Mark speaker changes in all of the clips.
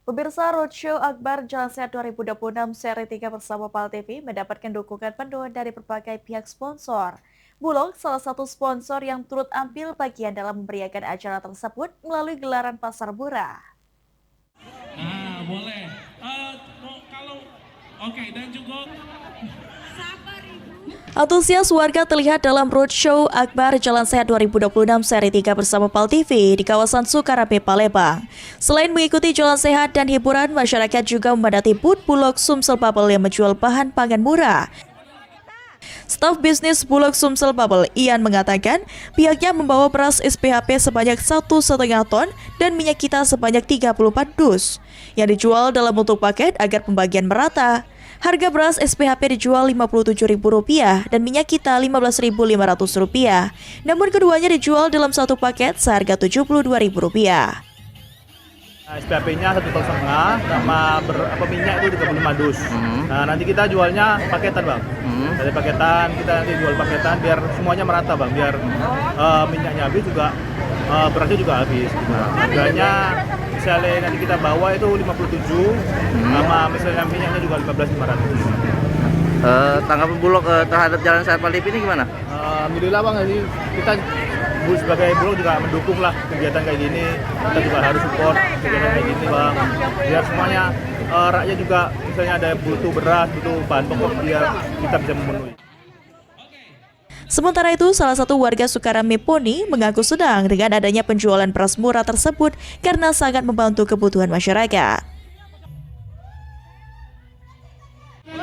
Speaker 1: Pemirsa Roadshow Akbar Jalan Sehat 2026 seri 3 bersama PAL TV mendapatkan dukungan penuh dari berbagai pihak sponsor. Bulog salah satu sponsor yang turut ambil bagian dalam memberiakan acara tersebut melalui gelaran pasar murah.
Speaker 2: Nah, boleh. Oke, dan juga
Speaker 1: Antusias warga terlihat dalam Roadshow Akbar Jalan Sehat 2026 seri 3 bersama PAL TV di kawasan Sukarame, Palembang. Selain mengikuti jalan sehat dan hiburan, masyarakat juga memadati booth Bulog Sumsel Bubble yang menjual bahan pangan murah. Staf bisnis Bulog Sumsel Bubble, Ian, mengatakan pihaknya membawa beras SPHP sebanyak 1,5 ton dan minyak kita sebanyak 34 dus yang dijual dalam bentuk paket agar pembagian merata. Harga beras SPHP dijual Rp57.000 dan minyak kita Rp15.500. Namun keduanya dijual dalam satu paket seharga Rp72.000.
Speaker 3: SPHP-nya 1,5 ton sama minyak itu 35 dus. Nah, nanti kita jualnya paketan, Bang. Dari paketan kita nanti jual paketan biar semuanya merata, Bang. Biar minyaknya habis juga berasnya juga habis. Harganya misalnya nanti kita bawa itu 57 sama misalnya minyaknya juga 15.500.
Speaker 4: Tanggapan Bulog terhadap Jalan Sehat PAL TV ini gimana?
Speaker 3: Alhamdulillah, Bang, jadi kita sebagai Bulog juga mendukung lah kegiatan kayak gini. Kita juga harus support kegiatan kayak gini, Bang. Biar semuanya rakyat juga misalnya ada yang butuh beras, butuh bahan pokok, biar kita bisa memenuhi.
Speaker 1: Sementara itu, salah satu warga Sukarame Poni mengaku senang dengan adanya penjualan beras murah tersebut karena sangat membantu kebutuhan masyarakat.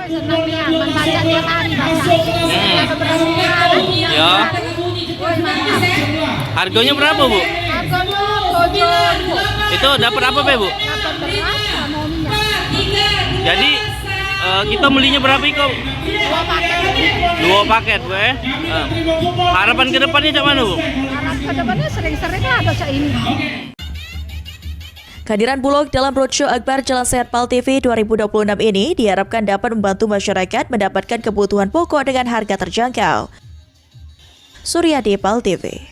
Speaker 5: Senangnya, membaca tiap hari
Speaker 4: Ya. Harganya berapa, Bu?
Speaker 5: Harganya 7.000.
Speaker 4: Itu dapat apa, Bu?
Speaker 5: Dapat beras sama minyak.
Speaker 4: Jadi kita belinya berapa kok?
Speaker 5: 2 paket.
Speaker 4: 2 paket, Bu. Harapan ke depannya cak mana, Bu?
Speaker 5: Harap ke depannya sering-sering lah dosa ini.
Speaker 1: Kehadiran Bulog dalam Roadshow Akbar Jalan Sehat PAL TV 2026 ini diharapkan dapat membantu masyarakat mendapatkan kebutuhan pokok dengan harga terjangkau. Suryadi, PAL TV.